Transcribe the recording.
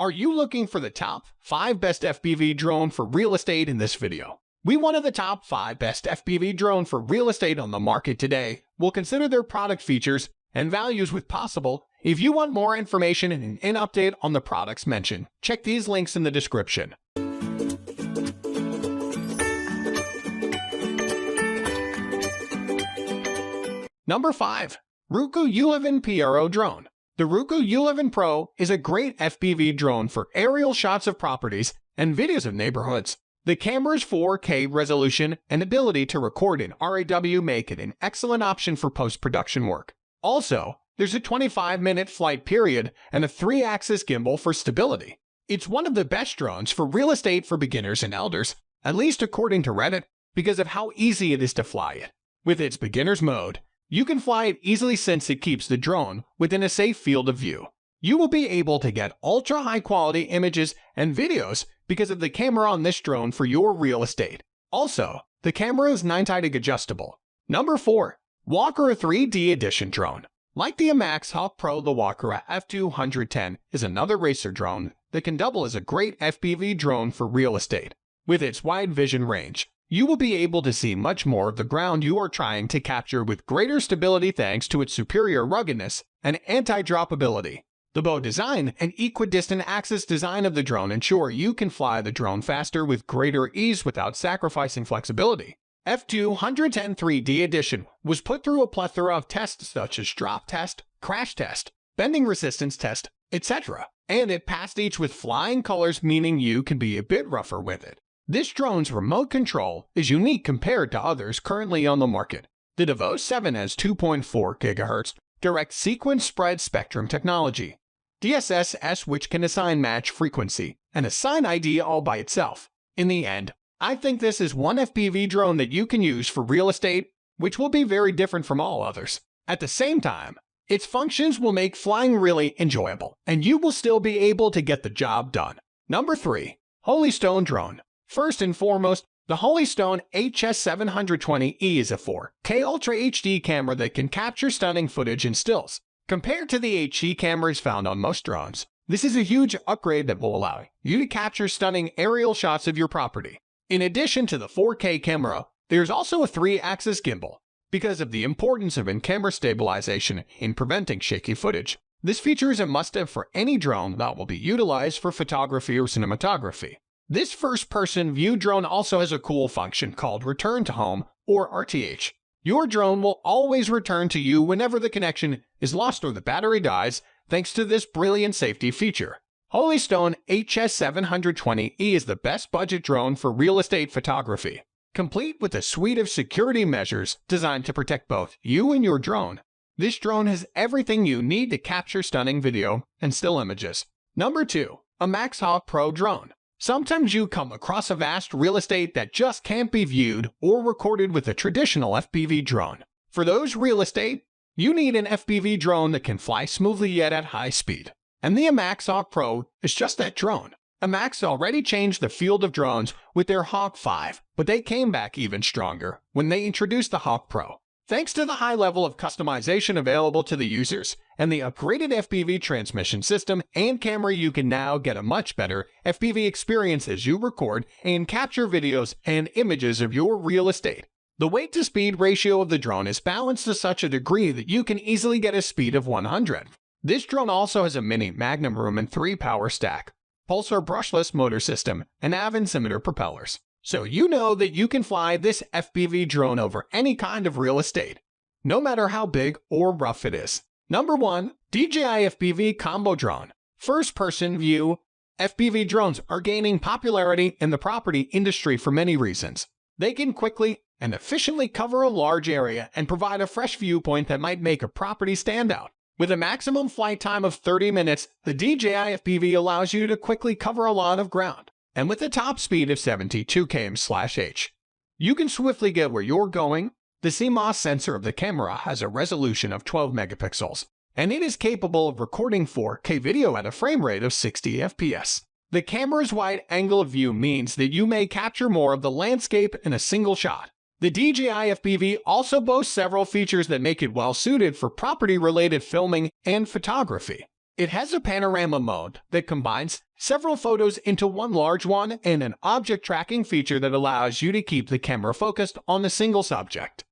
Are you looking for the top 5 best FPV drone for real estate in this video? We wanted the top 5 best FPV drone for real estate on the market today. We'll consider their product features and values with possible. If you want more information and an update on the products mentioned, check these links in the description. Number 5. Ruku U11 Pro Drone. The Ruku U11 Pro is a great FPV drone for aerial shots of properties and videos of neighborhoods. The camera's 4K resolution and ability to record in RAW make it an excellent option for post-production work. Also, there's a 25-minute flight period and a 3-axis gimbal for stability. It's one of the best drones for real estate for beginners and elders, at least according to Reddit, because of how easy it is to fly it. With its beginner's mode, you can fly it easily since it keeps the drone within a safe field of view. You will be able to get ultra-high-quality images and videos because of the camera on this drone for your real estate. Also, the camera is 9-tided adjustable. Number 4. Walker 3D Edition Drone. Like the AMAX Hawk Pro, the Walker F210 is another racer drone that can double as a great FPV drone for real estate. With its wide vision range, you will be able to see much more of the ground you are trying to capture with greater stability thanks to its superior ruggedness and anti-drop ability. The bow design and equidistant axis design of the drone ensure you can fly the drone faster with greater ease without sacrificing flexibility. F210 3D Edition was put through a plethora of tests such as drop test, crash test, bending resistance test, etc., and it passed each with flying colors, meaning you can be a bit rougher with it. This drone's remote control is unique compared to others currently on the market. The Devo 7 has 2.4 GHz direct sequence spread spectrum technology, DSSS, which can assign match frequency and assign ID all by itself. In the end, I think this is one FPV drone that you can use for real estate, which will be very different from all others. At the same time, its functions will make flying really enjoyable, and you will still be able to get the job done. Number 3. Holystone Drone. First and foremost, the Holystone HS720E is a 4K Ultra HD camera that can capture stunning footage in stills. Compared to the HD cameras found on most drones, this is a huge upgrade that will allow you to capture stunning aerial shots of your property. In addition to the 4K camera, there's also a 3-axis gimbal. Because of the importance of in-camera stabilization in preventing shaky footage, this feature is a must-have for any drone that will be utilized for photography or cinematography. This first-person view drone also has a cool function called Return to Home, or RTH. Your drone will always return to you whenever the connection is lost or the battery dies, thanks to this brilliant safety feature. Holystone HS720E is the best budget drone for real estate photography, complete with a suite of security measures designed to protect both you and your drone. This drone has everything you need to capture stunning video and still images. Number 2. AMAX Hawk Pro Drone. Sometimes you come across a vast real estate that just can't be viewed or recorded with a traditional FPV drone. For those real estate, you need an FPV drone that can fly smoothly yet at high speed. And the AMAX Hawk Pro is just that drone. AMAX already changed the field of drones with their Hawk 5, but they came back even stronger when they introduced the Hawk Pro. Thanks to the high level of customization available to the users and the upgraded FPV transmission system and camera, you can now get a much better FPV experience as you record and capture videos and images of your real estate. The weight-to-speed ratio of the drone is balanced to such a degree that you can easily get a speed of 100. This drone also has a mini Magnum room and 3 power stack, pulsar brushless motor system, and avincimeter propellers. So you know that you can fly this FPV drone over any kind of real estate, no matter how big or rough it is. Number 1. DJI FPV Combo Drone. First-person view FPV drones are gaining popularity in the property industry for many reasons. They can quickly and efficiently cover a large area and provide a fresh viewpoint that might make a property stand out. With a maximum flight time of 30 minutes, the DJI FPV allows you to quickly cover a lot of ground. And with a top speed of 72 km/h, you can swiftly get where you're going. The CMOS sensor of the camera has a resolution of 12 megapixels, and it is capable of recording 4K video at a frame rate of 60 FPS. The camera's wide angle of view means that you may capture more of the landscape in a single shot. The DJI FPV also boasts several features that make it well suited for property-related filming and photography. It has a panorama mode that combines several photos into one large one and an object tracking feature that allows you to keep the camera focused on a single subject.